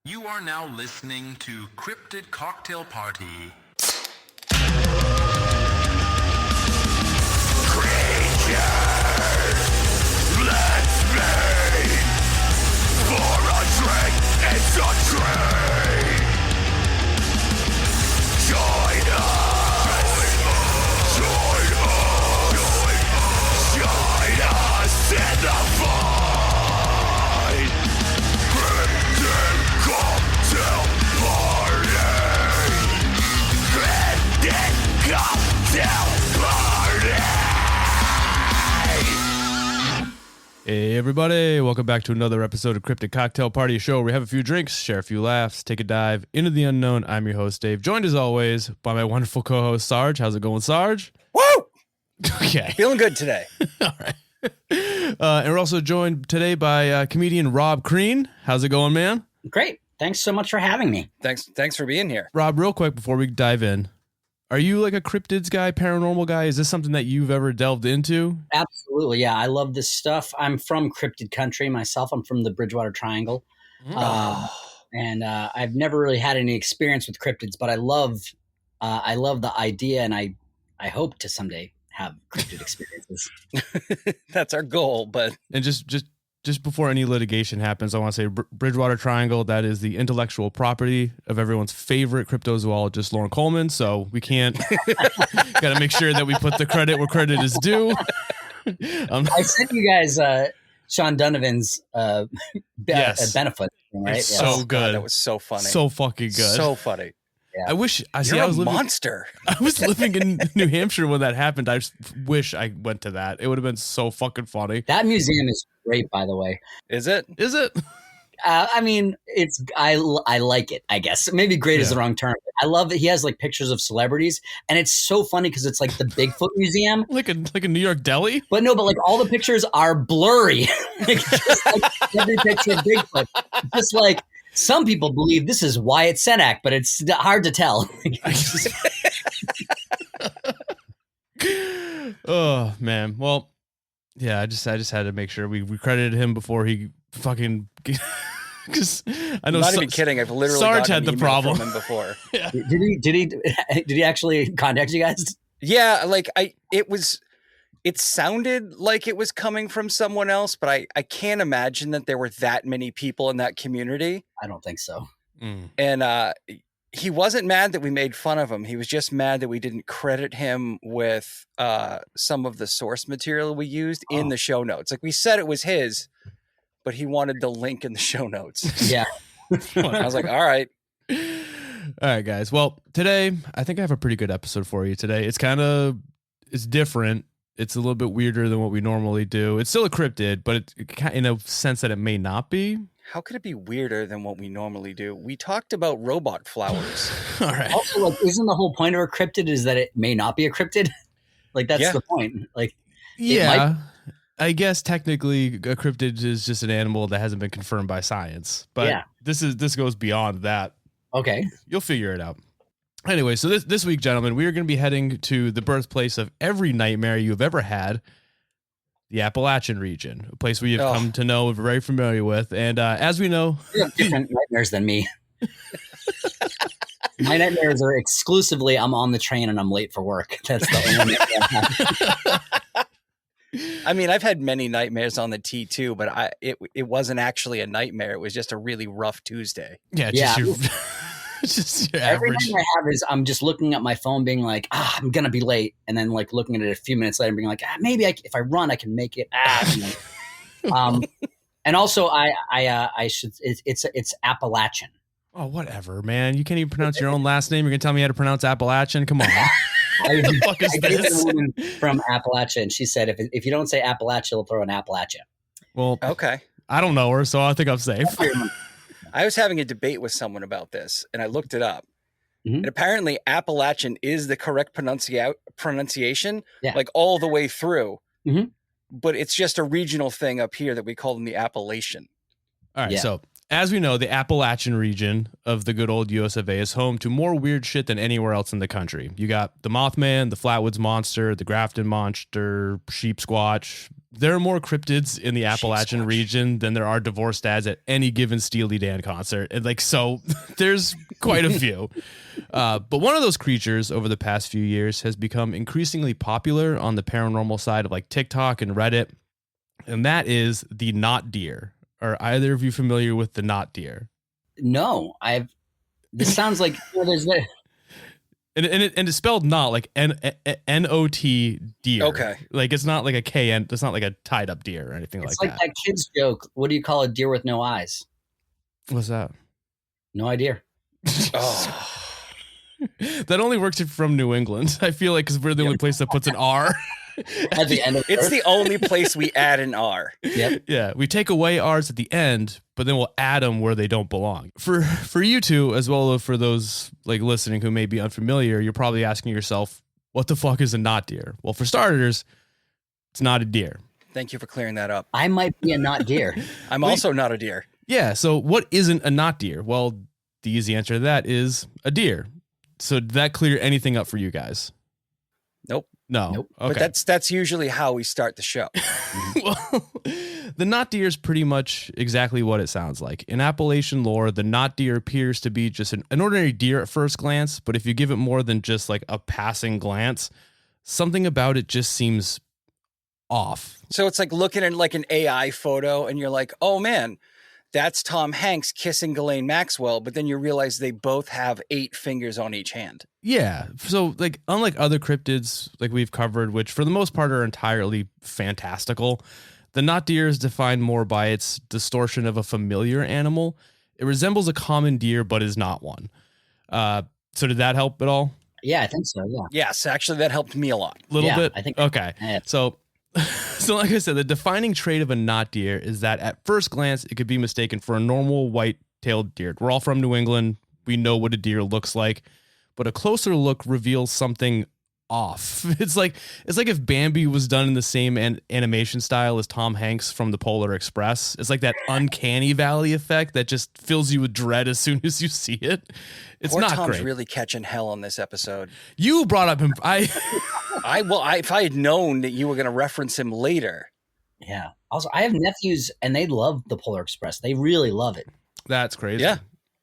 You are now listening to Cryptid Cocktail Party. Creatures, let's meet for a drink. It's a treat. Join us in the fight. Cryptid Cocktail Party. Cryptid Cocktail Party. Hey everybody, welcome back to another episode of Cryptid Cocktail Party Show where we have a few drinks, share a few laughs, take a dive into the unknown. I'm your host, Dave, joined as always by my wonderful co-host, Sarge. How's it going, Sarge? Woo! Okay. Feeling good today. All right. And we're also joined today by comedian Rob Crean. How's it going, man? Great. Thanks so much for having me. Thanks for being here. Rob, real quick before we dive in, are you like a cryptids guy, paranormal guy? Is this something that you've ever delved into? Absolutely. Yeah, I love this stuff. I'm from cryptid country myself. I'm from the Bridgewater Triangle. And I've never really had any experience with cryptids, but I love the idea, and I hope to someday have cryptid experiences. That's our goal, but And just before any litigation happens, I want to say Bridgewater Triangle, that is the intellectual property of everyone's favorite cryptozoologist, Lauren Coleman. So we can't, got to make sure that we put the credit where credit is due. I sent you guys Sean Donovan's Yes. benefit thing, right? It's Yes. so oh, God, good. that was so funny. So fucking good. So funny. Yeah. I wish I You're was a living, monster. I was living in New Hampshire when that happened. I just wish I went to that. It would have been so fucking funny. That museum is great, by the way. Is it? Is it? I mean, I like it, I guess. Maybe great is the wrong term. I love that he has like pictures of celebrities, and it's so funny because it's like the Bigfoot Museum. Like a New York deli? But like all the pictures are blurry. Like, just like every picture of Bigfoot. Just like some people believe this is Wyatt Cenac, but it's hard to tell. Oh man. Well, yeah, I just had to make sure we credited him before he fucking because I know I'm not even kidding. I've literally Sarge gotten had an the email problem from him before. Did he actually contact you guys? Yeah, like it sounded like it was coming from someone else, but I can't imagine that there were that many people in that community. I don't think so. And he wasn't mad that we made fun of him. He was just mad that we didn't credit him with some of the source material we used in the show notes. Like we said it was his, but he wanted the link in the show notes. Yeah. I was like, all right. All right, guys. Well, today I think I have a pretty good episode for you today. It's different. It's a little bit weirder than what we normally do. It's still a cryptid, but in a sense that it may not be. How could it be weirder than what we normally do? We talked about robot flowers. All right. Also, like, isn't the whole point of a cryptid is that it may not be a cryptid? Like that's the point. Like, yeah, I guess technically a cryptid is just an animal that hasn't been confirmed by science, but this goes beyond that. Okay. You'll figure it out. Anyway, so this week, gentlemen, we are going to be heading to the birthplace of every nightmare you've ever had, the Appalachian region, a place we have come to know, very familiar with. And as we know... You have different nightmares than me. My nightmares are exclusively I'm on the train and I'm late for work. That's the only nightmare I have. I mean, I've had many nightmares on the T too, but it wasn't actually a nightmare. It was just a really rough Tuesday. Yeah. Just your Every average. nightmare I have is I'm just looking at my phone being like, I'm going to be late. And then like looking at it a few minutes later and being like, maybe if I run, I can make it. And also I should, it's Appalachian. Oh, whatever, man. You can't even pronounce your own last name. You're going to tell me how to pronounce Appalachian? Come on. What the fuck is dated this? a woman from Appalachia, and she said, if you don't say Appalachia, he'll throw an Appalachia. Well, okay. I don't know her, so I think I'm safe. I was having a debate with someone about this, and I looked it up. Mm-hmm. And apparently Appalachian is the correct pronunciation, like all the way through. Mm-hmm. But it's just a regional thing up here that we call them the Appalachian. All right, so as we know, the Appalachian region of the good old US of A is home to more weird shit than anywhere else in the country. You got the Mothman, the Flatwoods Monster, the Grafton Monster, Sheep Squatch. There are more cryptids in the Appalachian region than there are divorced dads at any given Steely Dan concert. And like, so there's quite a few. But one of those creatures over the past few years has become increasingly popular on the paranormal side of like TikTok and Reddit. And that is the not deer. Are either of you familiar with the not deer? No, this sounds like there's that. And it's spelled not like N-O-T deer. Okay. Like it's not like a K-N. It's not like a tied up deer or anything It's like like that. that kid's joke. What do you call a deer with no eyes? What's that? No idea. Oh. That only works if from New England. I feel like because we're the only place that puts an R. At the end of It's the only place we add an R. Yep. Yeah, we take away R's at the end, but then we'll add them where they don't belong. For you two, as well as for those like listening who may be unfamiliar, you're probably asking yourself, what the fuck is a not deer? Well, for starters, it's not a deer. Thank you for clearing that up. I might be a not deer. I'm also not a deer. Yeah, so what isn't a not deer? Well, the easy answer to that is a deer. So did that clear anything up for you guys? Nope. No. Nope. Okay. But that's usually how we start the show. Well, the not deer is pretty much exactly what it sounds like. In Appalachian lore, the not deer appears to be just an ordinary deer at first glance, but if you give it more than just like a passing glance, something about it just seems off. So it's like looking at like an AI photo and you're like, oh man, that's Tom Hanks kissing Ghislaine Maxwell. But then you realize they both have 8 fingers on each hand. Yeah. So like unlike other cryptids like we've covered, which for the most part are entirely fantastical, the not deer is defined more by its distortion of a familiar animal. It resembles a common deer, but is not one. So did that help at all? Yeah, I think so. Yeah. Yes, actually, that helped me a lot. Little Yeah, bit? I think- Okay. Yeah. So like I said, the defining trait of a not deer is that at first glance, it could be mistaken for a normal white-tailed deer. We're all from New England. We know what a deer looks like, but a closer look reveals something off. It's like if Bambi was done in the same animation style as Tom Hanks from the Polar Express. It's like that uncanny valley effect that just fills you with dread as soon as you see it. It's Poor not Tom's great. really catching hell on this episode. You brought up him. If I had known that you were going to reference him later. Yeah. Also, I have nephews and they love the Polar Express. They really love it. That's crazy. Yeah.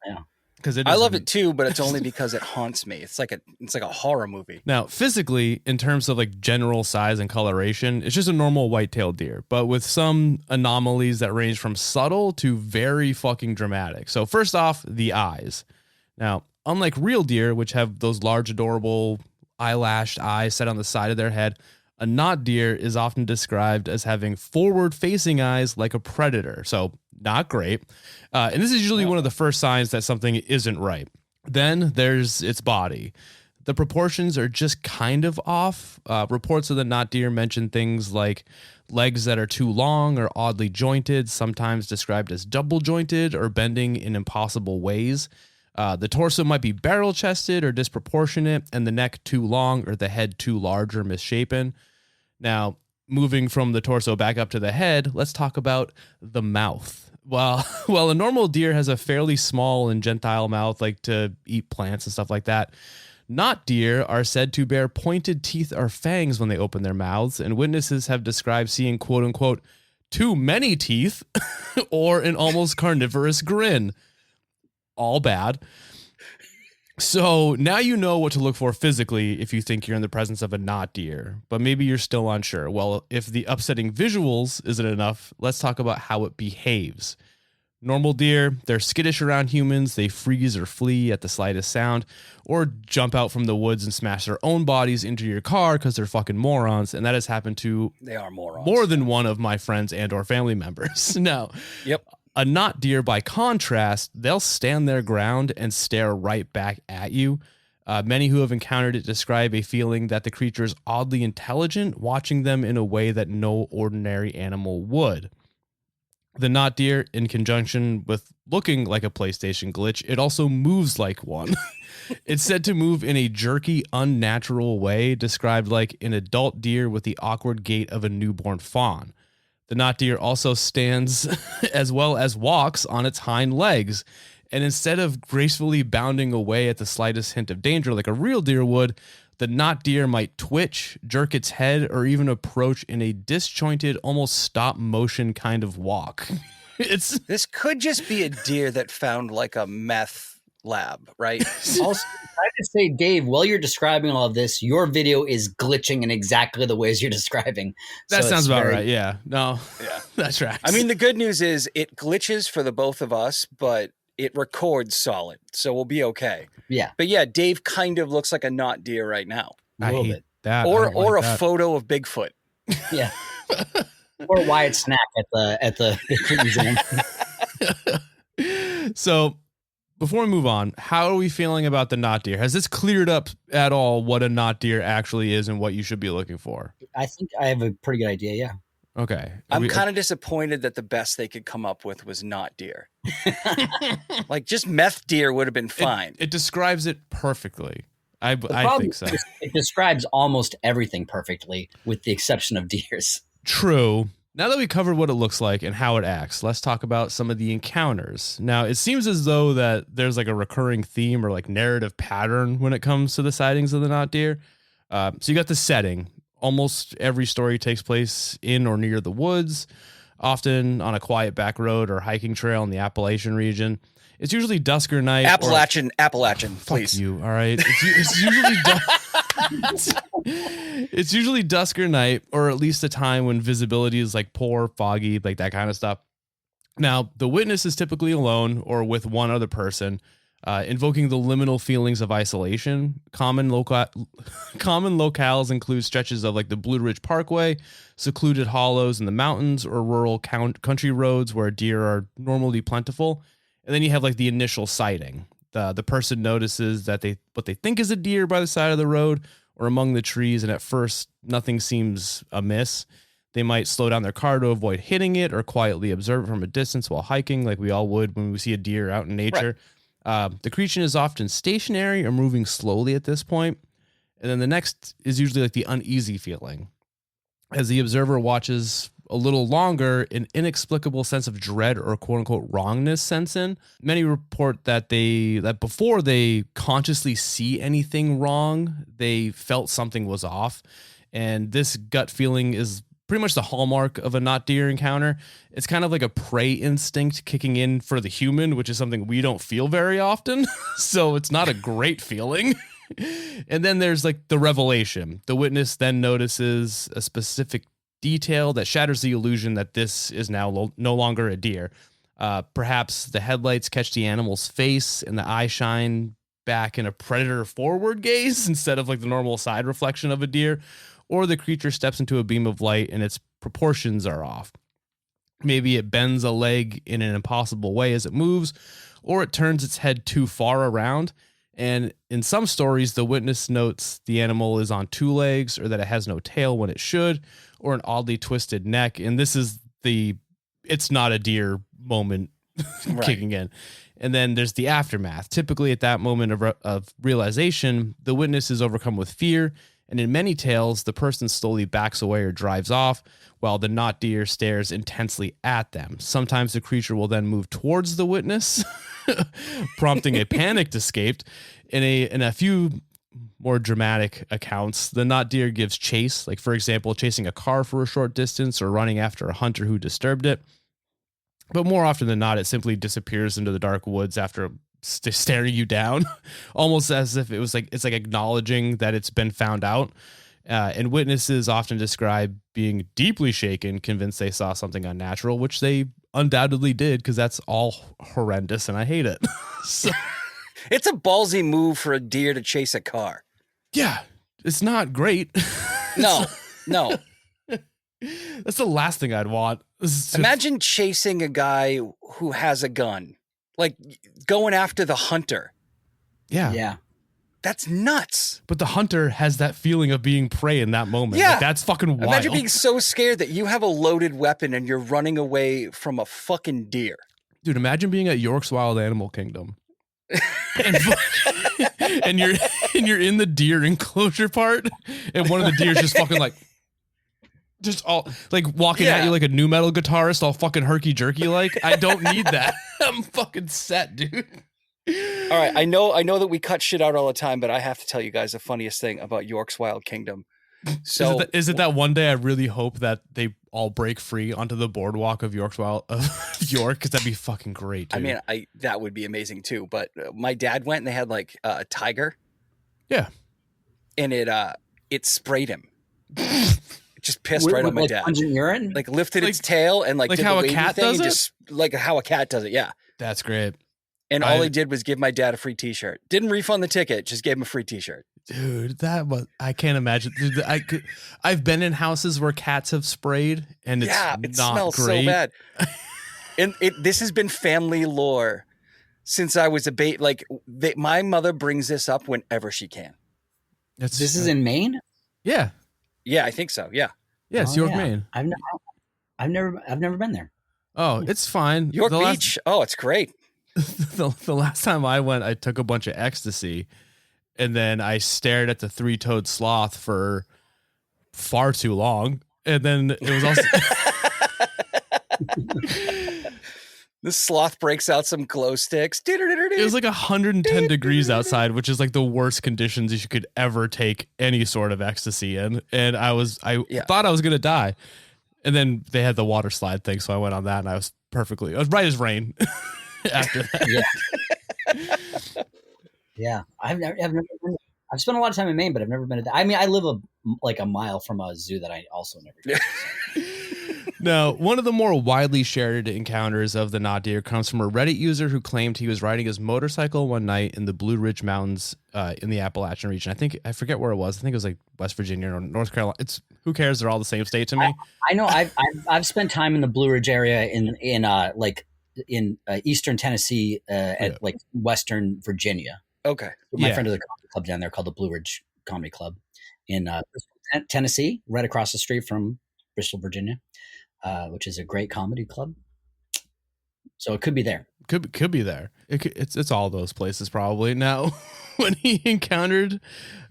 Yeah. Because I love it too, but it's only because it haunts me. It's like a horror movie. Now, physically, in terms of like general size and coloration, it's just a normal white-tailed deer, but with some anomalies that range from subtle to very fucking dramatic. So first off, the eyes. Now, unlike real deer, which have those large, adorable eyelashed eyes set on the side of their head, a not deer is often described as having forward-facing eyes like a predator. So not great. And this is usually one of the first signs that something isn't right. Then there's its body. The proportions are just kind of off. Reports of the not deer mention things like legs that are too long or oddly jointed, sometimes described as double jointed or bending in impossible ways. The torso might be barrel chested or disproportionate, and the neck too long or the head too large or misshapen. Now, moving from the torso back up to the head, let's talk about the mouth. Well, a normal deer has a fairly small and gentile mouth, like to eat plants and stuff like that. Not deer are said to bear pointed teeth or fangs when they open their mouths, and witnesses have described seeing, quote unquote, too many teeth or an almost carnivorous grin. All bad. So now you know what to look for physically if you think you're in the presence of a not deer, but maybe you're still unsure. Well, if the upsetting visuals isn't enough, let's talk about how it behaves. Normal deer, they're skittish around humans. They freeze or flee at the slightest sound, or jump out from the woods and smash their own bodies into your car because they're fucking morons. And that has happened to They are morons. more than one of my friends and or family members. Now, Yep. a not deer, by contrast, they'll stand their ground and stare right back at you. Many who have encountered it describe a feeling that the creature is oddly intelligent, watching them in a way that no ordinary animal would. The not deer, in conjunction with looking like a PlayStation glitch, it also moves like one. It's said to move in a jerky, unnatural way, described like an adult deer with the awkward gait of a newborn fawn. The not deer also stands as well as walks on its hind legs. And instead of gracefully bounding away at the slightest hint of danger like a real deer would, the not deer might twitch, jerk its head, or even approach in a disjointed, almost stop motion kind of walk. This could just be a deer that found like a meth lab, right? Also, I have to say, Dave, while you're describing all of this, your video is glitching in exactly the ways you're describing. That So sounds it's about very- right. Yeah. No, Yeah. that's right. I mean, the good news is it glitches for the both of us, but it records solid, so we'll be okay. Yeah, But yeah, Dave kind of looks like a not deer right now, a I little hate bit. that. I or don't like a that. photo of Bigfoot. Yeah. Or Wyatt Snack at the museum. So before we move on, how are we feeling about the not deer? Has this cleared up at all what a not deer actually is and what you should be looking for? I think I have a pretty good idea. Yeah. Okay. I'm kind of disappointed that the best they could come up with was not deer. Like just meth deer would have been fine. It describes it perfectly. I problem think so. is it describes almost everything perfectly, with the exception of deers. True. Now that we covered what it looks like and how it acts, let's talk about some of the encounters. Now, it seems as though that there's like a recurring theme or like narrative pattern when it comes to the sightings of the not deer. So you got the setting. Almost every story takes place in or near the woods, often on a quiet back road or hiking trail in the Appalachian region. It's usually dusk or night. Appalachian, Fuck please. you, all right? It's usually it's usually dusk or night, or at least a time when visibility is like poor, foggy, like that kind of stuff. Now, the witness is typically alone or with one other person, invoking the liminal feelings of isolation. Common locales include stretches of like the Blue Ridge Parkway, secluded hollows in the mountains, or rural country roads where deer are normally plentiful. And then you have like the initial sighting. The person notices that what they think is a deer by the side of the road or among the trees, and at first nothing seems amiss. They might slow down their car to avoid hitting it or quietly observe it from a distance while hiking, like we all would when we see a deer out in nature. Right. The creature is often stationary or moving slowly at this point. And then the next is usually like the uneasy feeling. As the observer watches a little longer, an inexplicable sense of dread or quote unquote wrongness sets in. Many report that before they consciously see anything wrong, they felt something was off. And this gut feeling is pretty much the hallmark of a not deer encounter. It's kind of like a prey instinct kicking in for the human, which is something we don't feel very often. So it's not a great feeling. And then there's like the revelation. The witness then notices a specific detail that shatters the illusion that this is now no longer a deer. Perhaps the headlights catch the animal's face and the eye shine back in a predator forward gaze instead of like the normal side reflection of a deer, or the creature steps into a beam of light and its proportions are off. Maybe it bends a leg in an impossible way as it moves, or it turns its head too far around. And in some stories, the witness notes the animal is on two legs, or that it has no tail when it should, or an oddly twisted neck. And this is it's not a deer moment kicking in. And then there's the aftermath. Typically at that moment of realization, the witness is overcome with fear. And in many tales, the person slowly backs away or drives off while the not deer stares intensely at them. Sometimes the creature will then move towards the witness, prompting a panicked escape. In a few more dramatic accounts, the not deer gives chase, like for example, chasing a car for a short distance or running after a hunter who disturbed it. But more often than not, it simply disappears into the dark woods after staring you down, almost as if it's like acknowledging that it's been found out. And witnesses often describe being deeply shaken, convinced they saw something unnatural, which they undoubtedly did, because that's all horrendous and I hate it. So, it's a ballsy move for a deer to chase a car. Yeah, it's not great. No. That's the last thing I'd want. Imagine chasing a guy who has a gun, like going after the hunter. Yeah. That's nuts. But the hunter has that feeling of being prey in that moment. Yeah. Like, that's fucking wild. Imagine being so scared that you have a loaded weapon and you're running away from a fucking deer. Dude, imagine being at York's Wild Animal Kingdom. and you're in the deer enclosure part, and one of the deer's just fucking like, Just all like walking at you like a new metal guitarist, all fucking herky jerky. Like, I don't need that. I'm fucking set, dude. All right, I know that we cut shit out all the time, but I have to tell you guys the funniest thing about York's Wild Kingdom. So is it that one day I really hope that they all break free onto the boardwalk of York, because that'd be fucking great, dude. I mean, that would be amazing too. But my dad went and they had like a tiger. Yeah, and it sprayed him. It just pissed right on my dad. Urine? Like lifted its tail and like did how the a cat thing does and it? just like how a cat does it. Yeah, that's great. And all he did was give my dad a free T-shirt. Didn't refund the ticket, just gave him a free T-shirt. Dude, I can't imagine. Dude, I've been in houses where cats have sprayed, and it's it not smells great. so bad. And this has been family lore since I was a baby. Like my mother brings this up whenever she can. This is in Maine? Yeah. Yeah, I think so. Yeah. Yeah, it's York, Maine. I've never been there. Oh, it's fine. York Beach. Oh, it's great. The last time I went, I took a bunch of ecstasy, and then I stared at the three-toed sloth for far too long, and then it was also the sloth breaks out some glow sticks. It was like 110 degrees outside, which is like the worst conditions you could ever take any sort of ecstasy in, and I thought I was gonna die, and then they had the water slide thing, so I went on that, and I was right as rain. After that, yeah, I've spent a lot of time in Maine, but I've never been to that. I mean, I live a mile from a zoo that I also never been to. Now, one of the more widely shared encounters of the not deer comes from a Reddit user who claimed he was riding his motorcycle one night in the Blue Ridge Mountains in the Appalachian region. I forget where it was. I think it was like West Virginia or North Carolina. Who cares? They're all the same state to me. I know. I've spent time in the Blue Ridge area in Eastern Tennessee at like Western Virginia. Okay. My friend of the comedy club down there called the Blue Ridge Comedy Club in Tennessee, right across the street from Bristol, Virginia, which is a great comedy club. So it could be there. Could be there. It's all those places probably. Now, when he encountered,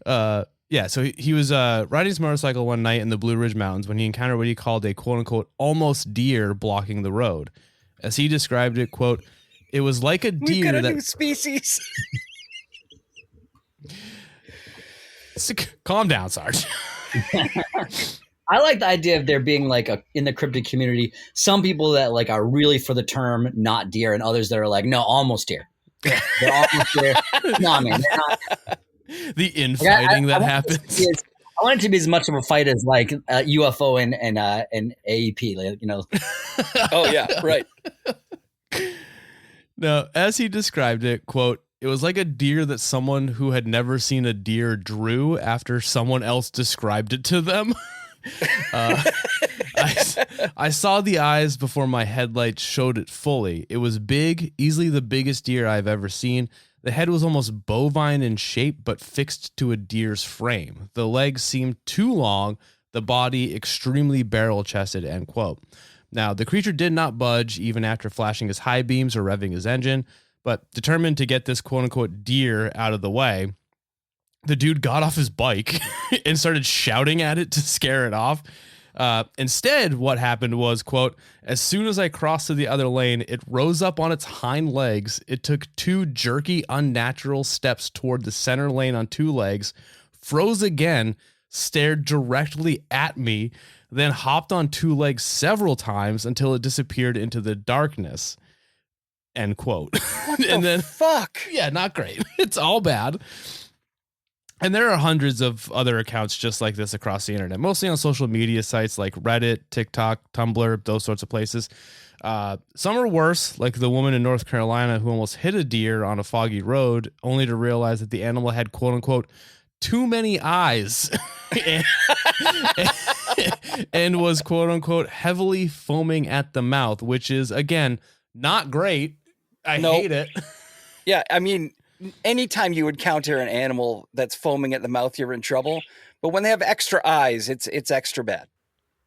so he was riding his motorcycle one night in the Blue Ridge Mountains when he encountered what he called a quote unquote almost deer blocking the road. As he described it, quote, "It was like a deer We've got a that new species." Calm down, Sarge. I like the idea of there being like in the cryptid community, some people that like are really for the term not deer, and others that are like, no, almost deer. They're almost deer. No, man, they're not. The infighting that happens. I want it to be as much of a fight as like UFO and AEP, like, you know. Oh yeah, right. Now, as he described it, quote, "It was like a deer that someone who had never seen a deer drew after someone else described it to them." I saw the eyes before my headlights showed it fully. It was big, easily the biggest deer I've ever seen. The head was almost bovine in shape, but fixed to a deer's frame. The legs seemed too long, the body extremely barrel-chested," end quote. Now, the creature did not budge even after flashing his high beams or revving his engine, but determined to get this quote-unquote deer out of the way, the dude got off his bike and started shouting at it to scare it off. Instead, what happened was, quote, "As soon as I crossed to the other lane, it rose up on its hind legs. It took two jerky, unnatural steps toward the center lane on two legs, froze again, stared directly at me, then hopped on two legs several times until it disappeared into the darkness," end quote. What the fuck? Yeah, not great. It's all bad. And there are hundreds of other accounts just like this across the internet, mostly on social media sites like Reddit, TikTok, Tumblr, those sorts of places. Some are worse, like the woman in North Carolina who almost hit a deer on a foggy road, only to realize that the animal had, quote unquote, too many eyes and was, quote unquote, heavily foaming at the mouth, which is, again, not great. I hate it. Yeah, I mean, anytime you encounter an animal that's foaming at the mouth, you're in trouble. But when they have extra eyes, it's extra bad.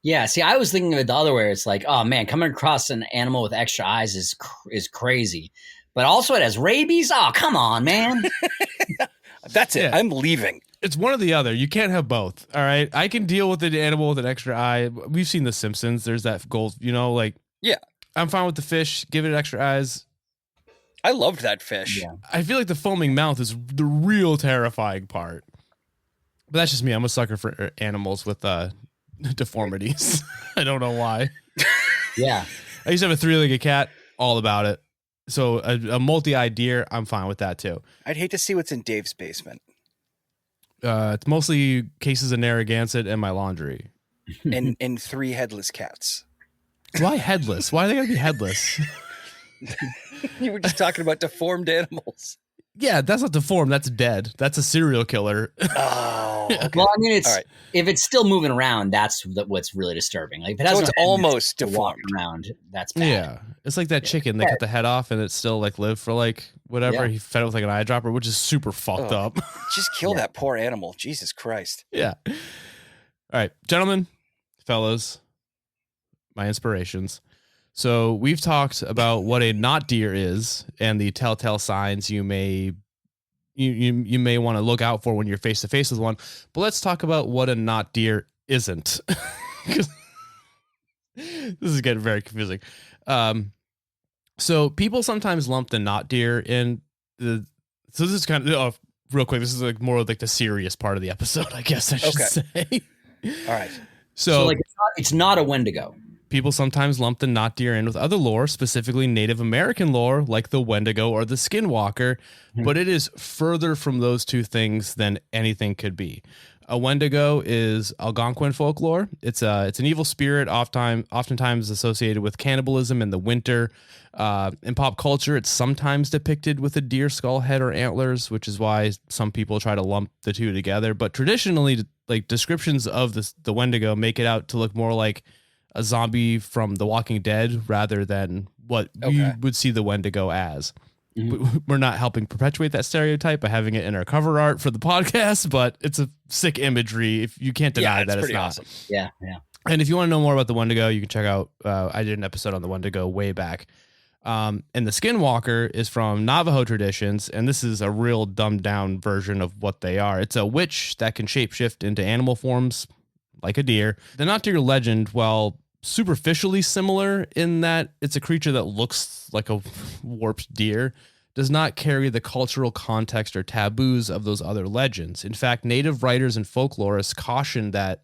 Yeah, see, I was thinking of it the other way. It's like, oh man, coming across an animal with extra eyes is crazy. But also it has rabies. Oh, come on, man. That's it. Yeah. I'm leaving. It's one or the other. You can't have both. All right. I can deal with an animal with an extra eye. We've seen The Simpsons. There's that gold, like, Yeah. I'm fine with the fish. Give it extra eyes. I loved that fish. Yeah. I feel like the foaming mouth is the real terrifying part. But that's just me. I'm a sucker for animals with deformities. I don't know why. Yeah. I used to have a 3-legged cat. All about it. So a multi-eyed deer, I'm fine with that too. I'd hate to see what's in Dave's basement. It's mostly cases of Narragansett and my laundry. And 3 headless cats. Why headless? Why are they gotta be headless? You were just talking about deformed animals. Yeah, that's not deformed. That's dead. That's a serial killer. Oh, okay. Well, I mean, All right. if it's still moving around, that's what's really disturbing. Like, if it has So no it's head and almost just walking deformed. around. That's bad. Yeah, it's like that chicken. They cut the head off and it still like lived for like whatever. Yeah. He fed it with like an eyedropper, which is super fucked Oh. up. Just kill that poor animal. Jesus Christ. Yeah. All right, gentlemen, fellas, my inspirations. So we've talked about what a not deer is and the telltale signs you may want to look out for when you're face to face with one. But let's talk about what a not deer isn't. 'Cause this is getting very confusing. So people sometimes lump the not deer in the. So this is kind of real quick. This is like more like the serious part of the episode, I guess I should say. All right. So like it's not a Wendigo. people sometimes lump the not deer in with other lore, specifically Native American lore, like the Wendigo or the Skinwalker, but it is further from those two things than anything could be. A Wendigo is Algonquin folklore. It's an evil spirit, oftentimes associated with cannibalism in the winter. In pop culture, it's sometimes depicted with a deer skull head or antlers, which is why some people try to lump the two together. But traditionally, like descriptions of the Wendigo make it out to look more like a zombie from The Walking Dead rather than what we would see the Wendigo as. We're not helping perpetuate that stereotype by having it in our cover art for the podcast, but it's a sick imagery. If you can't deny that, it's not. Awesome. Yeah. And if you want to know more about the Wendigo, you can check out. I did an episode on the Wendigo way back. And the Skinwalker is from Navajo traditions, and this is a real dumbed down version of what they are. It's a witch that can shapeshift into animal forms, like a deer. The not deer legend, while superficially similar in that it's a creature that looks like a warped deer, does not carry the cultural context or taboos of those other legends. In fact, native writers and folklorists caution that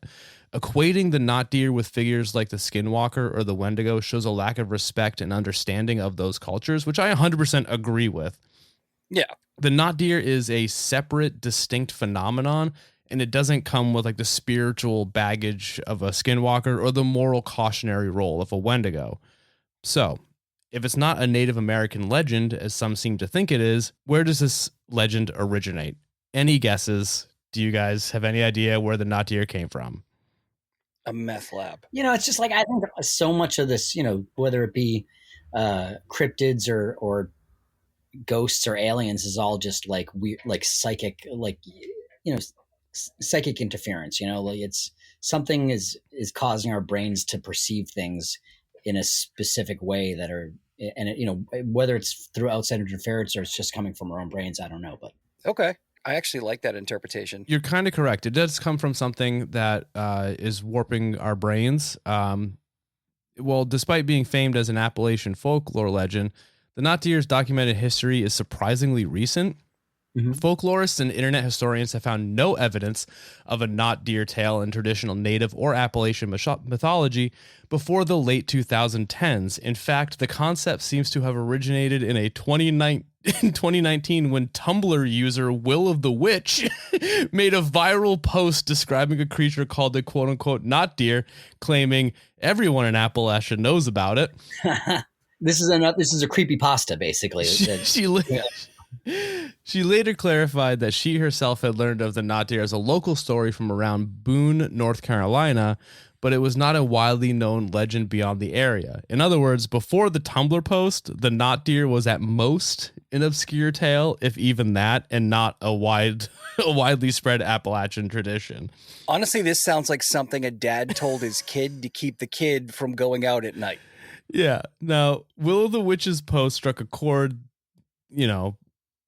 equating the not deer with figures like the Skinwalker or the Wendigo shows a lack of respect and understanding of those cultures, which I 100% agree with. Yeah. The not deer is a separate, distinct phenomenon, and it doesn't come with like the spiritual baggage of a Skinwalker or the moral cautionary role of a Wendigo. So, if it's not a Native American legend, as some seem to think it is, where does this legend originate? Any guesses? Do you guys have any idea where the not deer came from? A meth lab. It's just like I think so much of this, whether it be cryptids or ghosts or aliens, is all just like weird, like psychic, like psychic interference. Like it's something is causing our brains to perceive things in a specific way that are, and whether it's through outside interference or it's just coming from our own brains, I don't know, but Okay. I actually like that interpretation. You're kind of correct. It does come from something that is warping our brains. Well, despite being famed as an Appalachian folklore legend, the not deer's documented history is surprisingly recent. Folklorists and internet historians have found no evidence of a not deer tale in traditional Native or Appalachian mythology before the late 2010s. In fact, the concept seems to have originated in a 2019 when Tumblr user Will of the Witch made a viral post describing a creature called the quote-unquote not deer, claiming everyone in Appalachia knows about it. This is a creepypasta, basically. She later clarified that she herself had learned of the not deer as a local story from around Boone, North Carolina, but it was not a widely known legend beyond the area. In other words, before the Tumblr post, the not deer was at most an obscure tale, if even that, and not a widely spread Appalachian tradition. Honestly, this sounds like something a dad told his kid to keep the kid from going out at night. Yeah. Now, Will of the Witch's post struck a chord,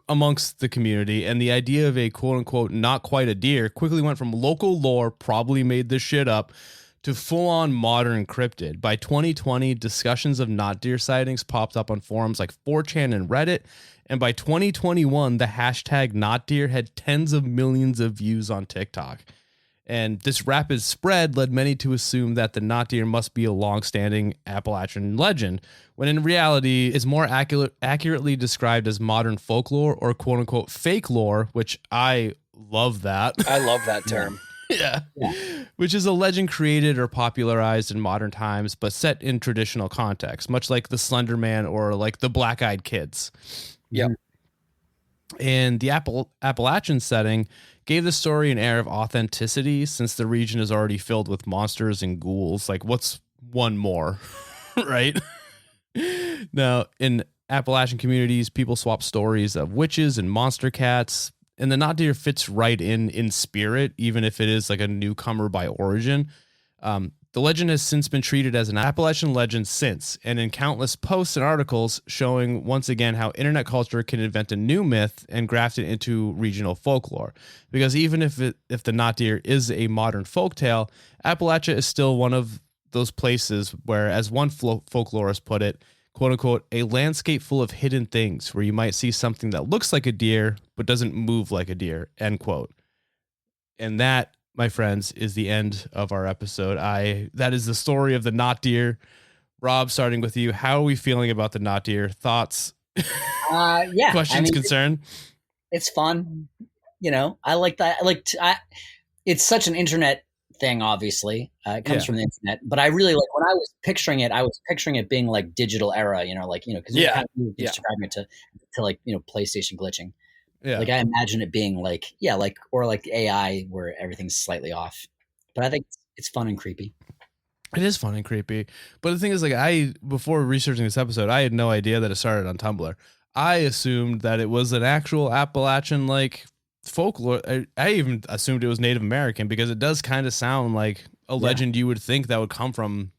amongst the community, and the idea of a quote unquote not quite a deer quickly went from local lore, probably made this shit up, to full-on modern cryptid. By 2020, discussions of not deer sightings popped up on forums like 4chan and Reddit, and by 2021, the hashtag not deer had tens of millions of views on TikTok. And this rapid spread led many to assume that the not deer must be a long-standing Appalachian legend, when in reality is more accurately described as modern folklore or quote-unquote fake lore, which I love that. I love that term. Yeah. Which is a legend created or popularized in modern times, but set in traditional context, much like the Slender Man or like the Black Eyed Kids. Yep. And the Appalachian setting gave the story an air of authenticity, since the region is already filled with monsters and ghouls. Like, what's one more, right? Now, in Appalachian communities, people swap stories of witches and monster cats, and the not deer fits right in spirit, even if it is like a newcomer by origin. The legend has since been treated as an Appalachian legend since, and in countless posts and articles showing once again how internet culture can invent a new myth and graft it into regional folklore. Because even if the not deer is a modern folktale, Appalachia is still one of those places where, as one folklorist put it, quote unquote, a landscape full of hidden things where you might see something that looks like a deer but doesn't move like a deer, end quote. And that, my friends, is the end of our episode. That is the story of the not deer. Rob, starting with you, how are we feeling about the not deer? Thoughts? Yeah. Questions, concern? It's fun. You know, I like that. It's such an internet thing, obviously. It comes from the internet, but I really like, when I was picturing it being like digital era, because you're kind of describing it to like, PlayStation glitching. Yeah. Like I imagine it being like AI where everything's slightly off. But I think it's fun and creepy. It is fun and creepy. But the thing is, like, before researching this episode, I had no idea that it started on Tumblr. I assumed that it was an actual Appalachian like folklore. I even assumed it was Native American, because it does kind of sound like a legend you would think that would come from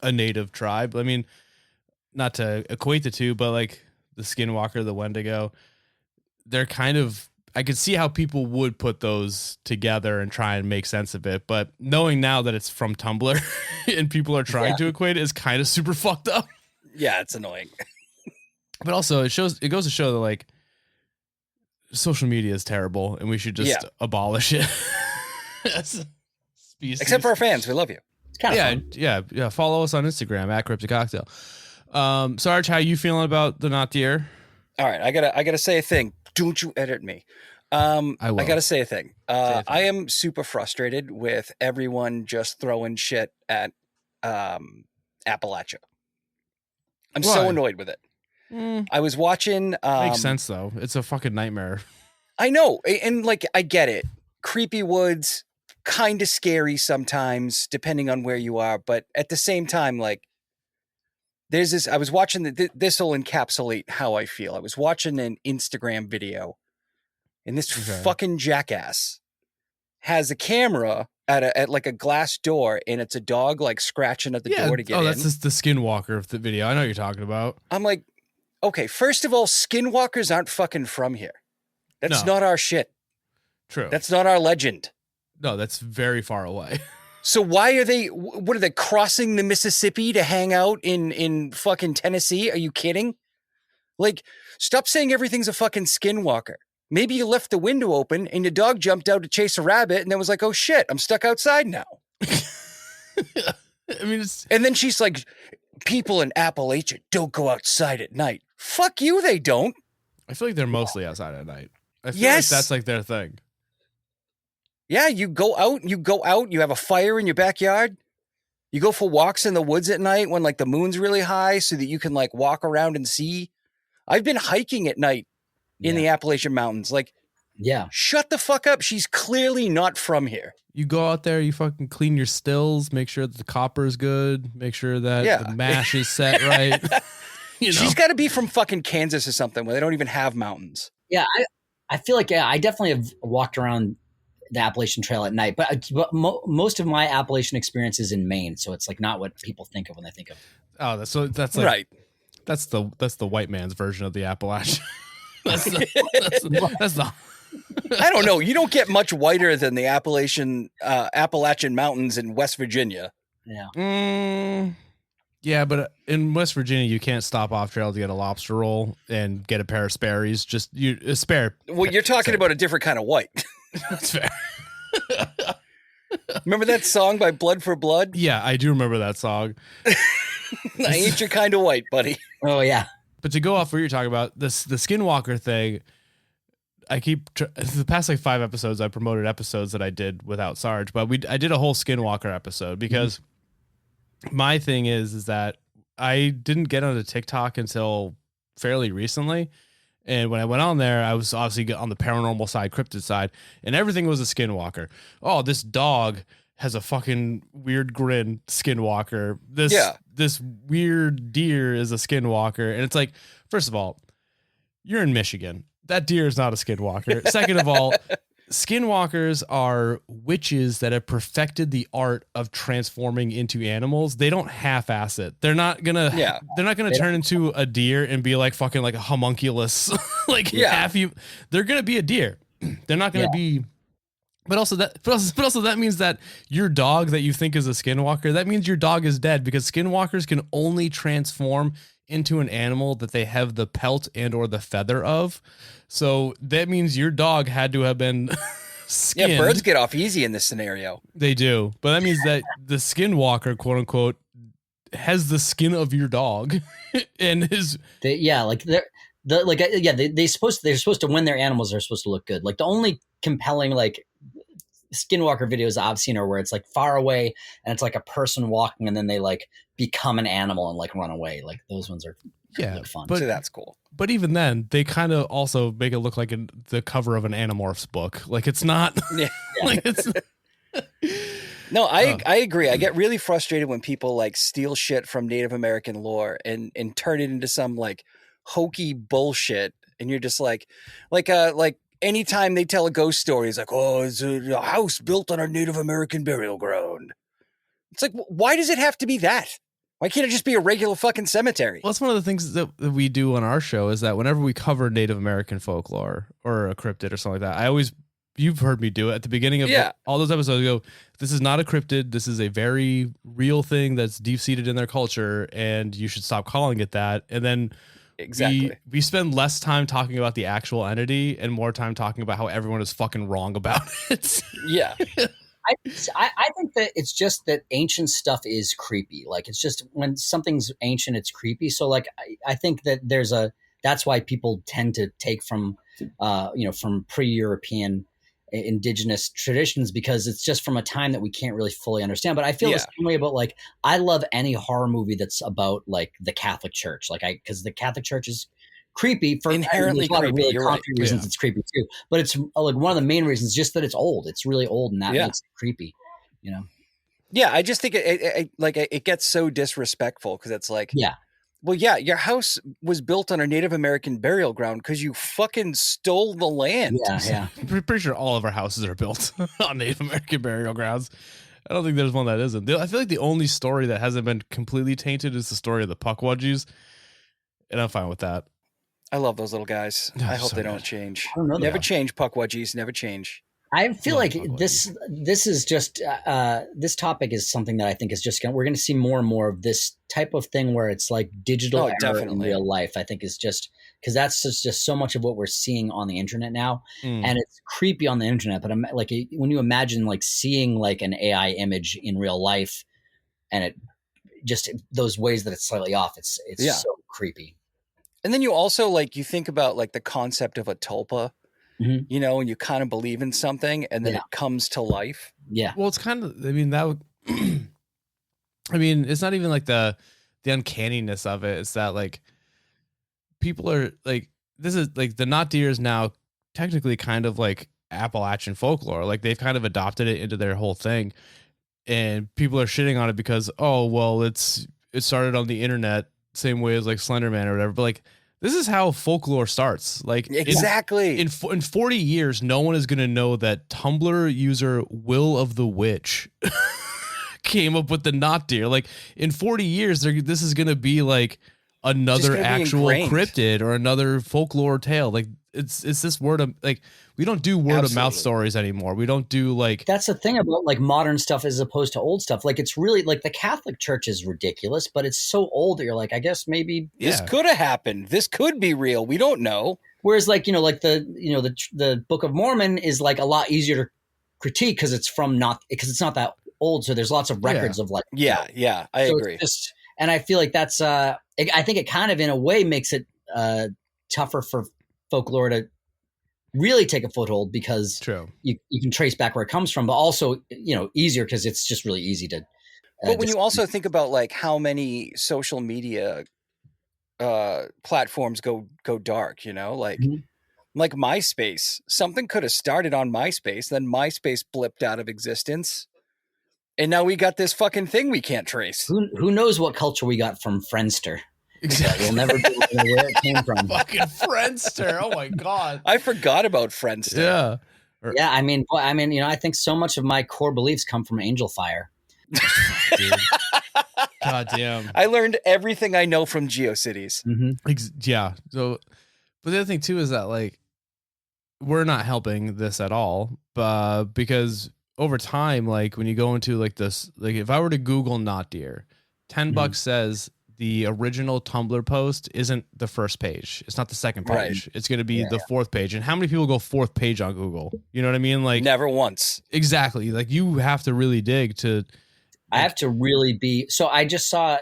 a native tribe. I mean, not to equate the two, but like the Skinwalker, the Wendigo, they're kind of, I could see how people would put those together and try and make sense of it. But knowing now that it's from Tumblr and people are trying to equate it is kind of super fucked up. Yeah, it's annoying. But also it goes to show that like social media is terrible and we should just abolish it. As a species. Except for our fans. We love you. It's kind of fun. Yeah. Follow us on Instagram at Cryptic Cocktail. Sarge, how you feeling about the not deer? All right, I gotta say a thing. Don't you edit me. I gotta say a thing. I am super frustrated with everyone just throwing shit at Appalachia. I'm so annoyed with it. I was watching. Makes sense though. It's a fucking nightmare. I know, and like I get it. Creepy woods, kind of scary sometimes, depending on where you are. But at the same time, like, there's this. I was watching this will encapsulate how I feel. I was watching an Instagram video, and this fucking jackass has a camera at like a glass door, and it's a dog like scratching at the door to get in. Oh, that's just the Skinwalker of the video. I know what you're talking about. I'm like, okay, first of all, Skinwalkers aren't fucking from here. That's not our shit. True. That's not our legend. No, that's very far away. So why are they, what are they, crossing the Mississippi to hang out in fucking Tennessee? Are you kidding? Like, stop saying everything's a fucking Skinwalker. Maybe you left the window open and your dog jumped out to chase a rabbit and then was like, oh shit, I'm stuck outside now. I mean, and then she's like, people in Appalachia don't go outside at night. Fuck you, they don't. I feel like they're mostly outside at night. I feel like that's like their thing. Yeah, you go out, you have a fire in your backyard. You go for walks in the woods at night when like the moon's really high so that you can like walk around and see. I've been hiking at night in the Appalachian Mountains. Like, shut the fuck up. She's clearly not from here. You go out there, you fucking clean your stills, make sure that the copper is good, make sure that the mash is set right. She's got to be from fucking Kansas or something where they don't even have mountains. Yeah, I feel like, I definitely have walked around the Appalachian Trail at night, but most of my Appalachian experience is in Maine, so it's like not what people think of when they think of. Oh, that's like, right. That's the white man's version of the Appalachian. That's the I don't know. You don't get much whiter than the Appalachian Mountains in West Virginia. Yeah. Yeah, but in West Virginia, you can't stop off trail to get a lobster roll and get a pair of Sperry's. Just a spare. Well, you're talking about a different kind of white. That's fair. Remember that song by Blood for Blood? Yeah, I do remember that song. I ain't your kind of white, buddy. Oh yeah. But to go off what you're talking about, the Skinwalker thing, the past like 5 episodes, I promoted episodes that I did without Sarge, but I did a whole Skinwalker episode because my thing is that I didn't get onto TikTok until fairly recently. And when I went on there, I was obviously on the paranormal side, cryptid side, and everything was a Skinwalker. Oh, this dog has a fucking weird grin, Skinwalker. This weird deer is a Skinwalker. And it's like, first of all, you're in Michigan. That deer is not a Skinwalker. Second of all, Skinwalkers are witches that have perfected the art of transforming into animals. They don't half-ass it. They're not gonna turn into a deer and be like fucking like a homunculus, they're gonna be a deer. They're not gonna be. But also that means that your dog that you think is a Skinwalker, that means your dog is dead, because Skinwalkers can only transform into an animal that they have the pelt and or the feather of. So that means your dog had to have been skinned. Yeah, birds get off easy in this scenario. They do. But that means that the Skinwalker, quote unquote, has the skin of your dog and they're supposed to, when their animals are supposed to look good. Like the only compelling like Skinwalker videos I've seen are where it's like far away and it's like a person walking and then they like become an animal and like run away. Like those ones are really fun. So that's cool. But even then, they kind of also make it look like the cover of an Animorphs book. Like it's not. Yeah. Like it's. No, I agree. I get really frustrated when people like steal shit from Native American lore and turn it into some like hokey bullshit, and you're just like anytime they tell a ghost story, it's like, oh, it's a house built on a Native American burial ground. It's like, why does it have to be that? Why can't it just be a regular fucking cemetery? Well, that's one of the things that we do on our show, is that whenever we cover Native American folklore or a cryptid or something like that, you've heard me do it at the beginning of all those episodes. I go, this is not a cryptid. This is a very real thing that's deep seated in their culture, and you should stop calling it that. And then we spend less time talking about the actual entity and more time talking about how everyone is fucking wrong about it. Yeah. I think that it's just that ancient stuff is creepy. Like it's just when something's ancient, it's creepy. So like I think that that's why people tend to take from from pre-European indigenous traditions, because it's just from a time that we can't really fully understand. But I feel the same way about like I love any horror movie that's about like the Catholic Church, because the Catholic Church is creepy for inherently creepy. Really You're concrete reasons. It's creepy too, but it's like one of the main reasons just that it's old. It's really old, and that makes it creepy. You know? Yeah, I just think it gets so disrespectful, because it's like, well, yeah, your house was built on a Native American burial ground because you fucking stole the land. Yeah. I'm pretty sure all of our houses are built on Native American burial grounds. I don't think there's one that isn't. I feel like the only story that hasn't been completely tainted is the story of the Puckwudgies, and I'm fine with that. I love those little guys. I hope they don't change. Never change, Puckwudgies. Never change. I feel like this is just this topic is something that I think is just we're going to see more and more of this type of thing where it's like digital error in real life. I think is just because that's just so much of what we're seeing on the internet now, and it's creepy on the internet. But I'm like, when you imagine like seeing like an AI image in real life, and it just those ways that it's slightly off, it's so creepy. And then you also like you think about like the concept of a tulpa. You know, and you kind of believe in something and then it comes to life. Yeah. Well, it's kind of, I mean, that would, I mean, it's not even like the uncanniness of it. It's that like people are like, this is like the not deer is now technically kind of like Appalachian folklore. Like they've kind of adopted it into their whole thing, and people are shitting on it because, oh, well, it started on the internet same way as like Slender Man or whatever. But like, this is how folklore starts. Like exactly in 40 years, no one is going to know that Tumblr user Will of the Witch came up with the not deer. Like in 40 years, this is going to be like another gonna be actual ingrained. cryptid or another folklore tale. Like it's this word of like we don't do word of mouth Absolutely. stories anymore. We don't do like That's the thing about like modern stuff as opposed to old stuff. Like it's really like the Catholic Church is ridiculous, but it's so old that you're like, I guess maybe This Yeah. could have happened. This could be real. We don't know. Whereas like, you know, like the Book of Mormon is like a lot easier to critique because it's not that old. So there's lots of records of like, Yeah, yeah, I so agree. it's just, and I feel like that's I think it kind of in a way makes it tougher for folklore to really take a foothold because true. you can trace back where it comes from, but also, you know, easier because it's just really easy to. But when you also think about like how many social media platforms go dark, you know, like Mhm. like MySpace, something could have started on MySpace, then MySpace blipped out of existence, and now we got this fucking thing we can't trace. Who knows what culture we got from Friendster? Exactly. We'll never be able to know where it came from. Fucking Friendster. Oh my god. I forgot about Friendster. Yeah. Yeah, I mean, you know, I think so much of my core beliefs come from Angel Fire. Dude. God damn. I learned everything I know from GeoCities. Mm-hmm. Yeah. So, but the other thing too is that like we're not helping this at all, because over time, like when you go into like this, like if I were to Google not deer, $10 says the original Tumblr post isn't the first page. It's not the second page. Right. It's going to be the fourth page. And how many people go fourth page on Google? You know what I mean? Like Never once. exactly. Like you have to really dig to. I have to really be. So I just saw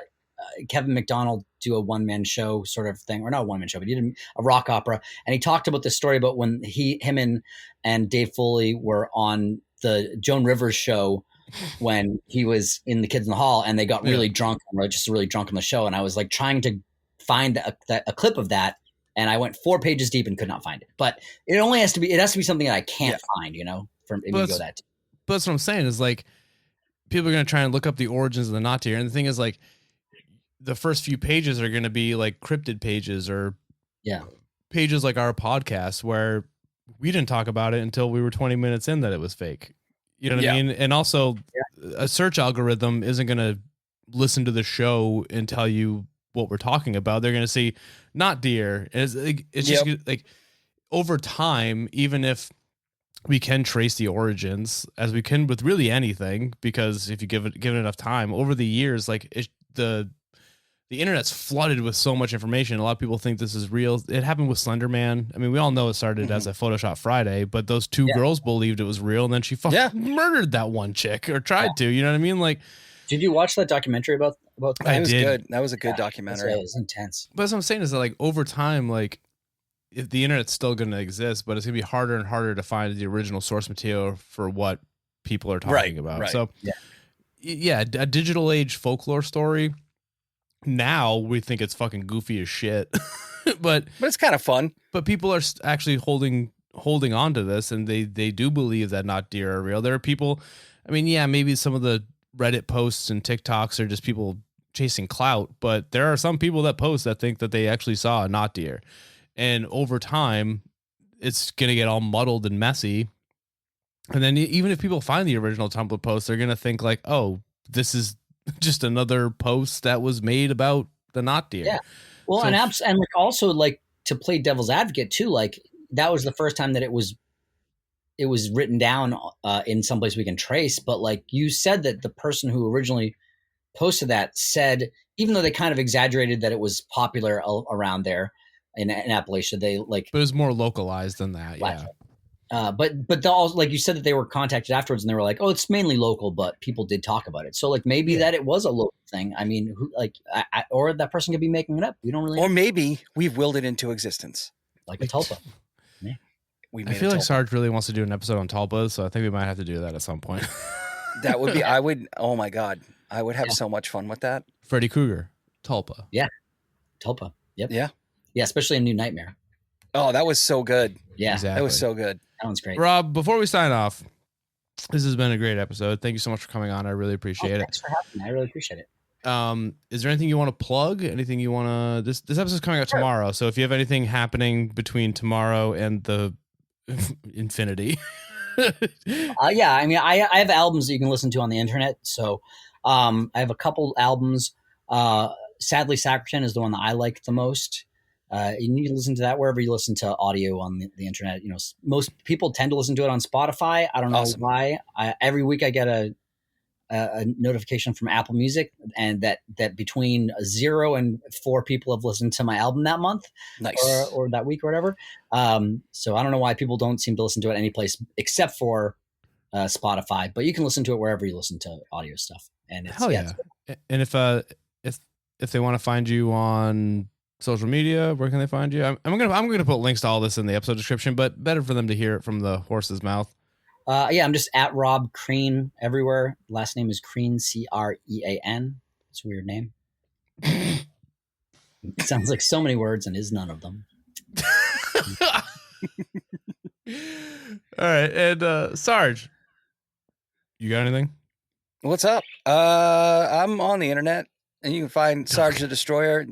Kevin McDonald do a one-man show sort of thing, or not a one-man show, but he did a rock opera, and he talked about this story about when him and Dave Foley were on the Joan Rivers show when he was in The Kids in the Hall, and they got really drunk, just really drunk on the show, and I was like trying to find a clip of that, and I went 4 pages deep and could not find it. But it has to be something that I can't find, you know, from if you go that deep. But that's what I'm saying is like people are going to try and look up the origins of the not deer, and the thing is like the first few pages are going to be like cryptid pages or pages like our podcast where we didn't talk about it until we were 20 minutes in that it was fake. You know what I mean? And also a search algorithm isn't going to listen to the show and tell you what we're talking about. They're going to see not deer. It's just like over time, even if we can trace the origins as we can with really anything, because if you give it enough time over the years, like the internet's flooded with so much information. A lot of people think this is real. It happened with Slender Man. I mean, we all know it started as a Photoshop Friday, but those two girls believed it was real, and then she fucking murdered that one chick or tried to. You know what I mean? Like, did you watch that documentary about that? I did. Good. That was a good documentary. It was intense. But what I'm saying is that like over time, like if the internet's still going to exist, but it's going to be harder and harder to find the original source material for what people are talking about. Right. So a digital age folklore story. Now we think it's fucking goofy as shit, but it's kind of fun. But people are actually holding on to this, and they do believe that not deer are real. There are people. I mean, yeah, maybe some of the Reddit posts and TikToks are just people chasing clout, but there are some people that post that think that they actually saw a not deer, and over time, it's gonna get all muddled and messy. And then even if people find the original Tumblr post, they're gonna think like, oh, this is just another post that was made about the not deer. Yeah. Well, and like also like to play devil's advocate too, like that was the first time that it was written down in some place we can trace. But like you said that the person who originally posted that said, even though they kind of exaggerated that it was popular around there in Appalachia, but it was more localized than that. Yeah. But also, like you said, that they were contacted afterwards and they were like, oh, it's mainly local, but people did talk about it. So like maybe that it was a local thing. I mean, or that person could be making it up. We don't really know. Or maybe we've willed it into existence. Like a tulpa. Yeah. I feel like Sarge really wants to do an episode on tulpas, so I think we might have to do that at some point. That would be, oh my God. I would have so much fun with that. Freddy Krueger, tulpa. Yeah. Tulpa. Yep. Yeah. Yeah, especially in New Nightmare. Oh, that was so good. Yeah. Exactly. That was so good. That one's great. Rob, before we sign off, this has been a great episode. Thank you so much for coming on. I really appreciate it. Thanks for having me. I really appreciate it. Is there anything you want to plug? Anything you want to... This episode's coming out tomorrow, so if you have anything happening between tomorrow and the infinity... Yeah, I mean, I have albums that you can listen to on the internet. So I have a couple albums. Sadly, Sackerton is the one that I like the most. You need to listen to that wherever you listen to audio on the internet. You know, most people tend to listen to it on Spotify. I don't know why. Every week I get a notification from Apple Music, and that between 0 and 4 people have listened to my album that month, or that week or whatever. So I don't know why people don't seem to listen to it any place except for Spotify. But you can listen to it wherever you listen to audio stuff. And it's, hell yeah. And if they want to find you on social media, where can they find you? I'm gonna put links to all this in the episode description, but better for them to hear it from the horse's mouth. I'm just at Rob Crean everywhere. Last name is Crean, Crean. It's a weird name. It sounds like so many words and is none of them. All right, and Sarge, you got anything? What's up? I'm on the internet, and you can find Sarge the Destroyer.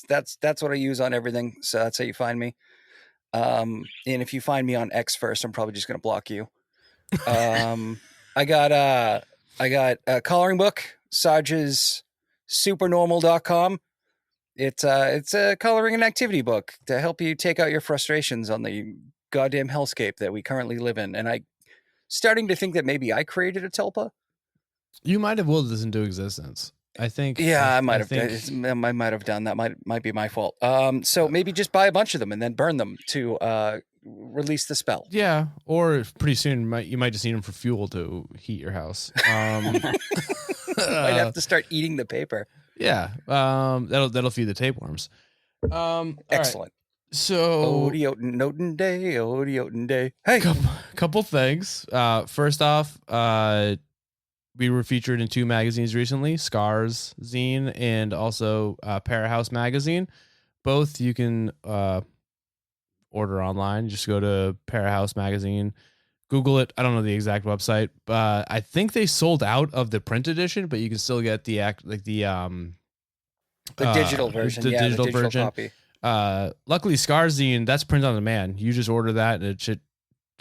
That's what I use on everything. So that's how you find me. And if you find me on X first, I'm probably just going to block you. I got a coloring book, Sarge's supernormal.com. It's a coloring and activity book to help you take out your frustrations on the goddamn hellscape that we currently live in. And I starting to think that maybe I created a Telpa. You might have willed this into existence. I think. Yeah, I might have done that. Might be my fault. So maybe just buy a bunch of them and then burn them to release the spell. Yeah, or pretty soon you might just need them for fuel to heat your house. Might have to start eating the paper. Yeah, that'll feed the tapeworms. Excellent. Right. So Odiotin day. Hey, couple things. First off, we were featured in 2 magazines recently, Scars Zine and also Parahouse Magazine. Both you can order online. Just go to Parahouse Magazine, Google it. I don't know the exact website, but I think they sold out of the print edition, but you can still get the digital version. The digital version. Copy. Luckily, Scars Zine, that's print on demand. You just order that and it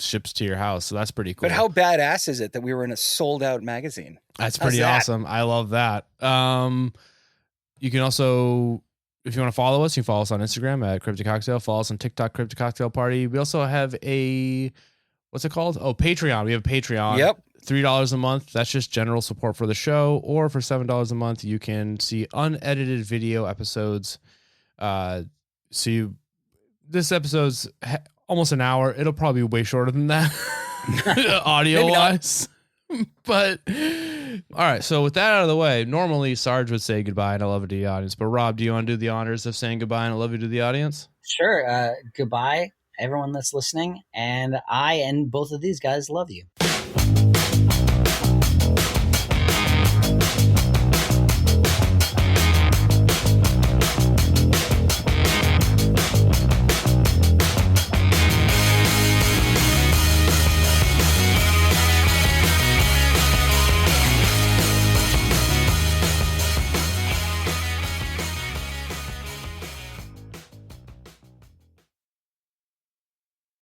ships to your house, so that's pretty cool. But how badass is it that we were in a sold out magazine? That's pretty awesome. I love that. You can also, if you want to follow us, you can follow us on Instagram at Cryptic Cocktail. Follow us on TikTok, Cryptic Cocktail Party. We also have what's it called? Oh, Patreon. We have a Patreon. Yep. $3 a month. That's just general support for the show. Or for $7 a month, you can see unedited video episodes. This episode's almost an hour. It'll probably be way shorter than that, audio wise. But all right. So with that out of the way, normally Sarge would say goodbye and I love you to the audience. But Rob, do you want to do the honors of saying goodbye and I love you to the audience? Sure. Goodbye, everyone that's listening. And I and both of these guys love you.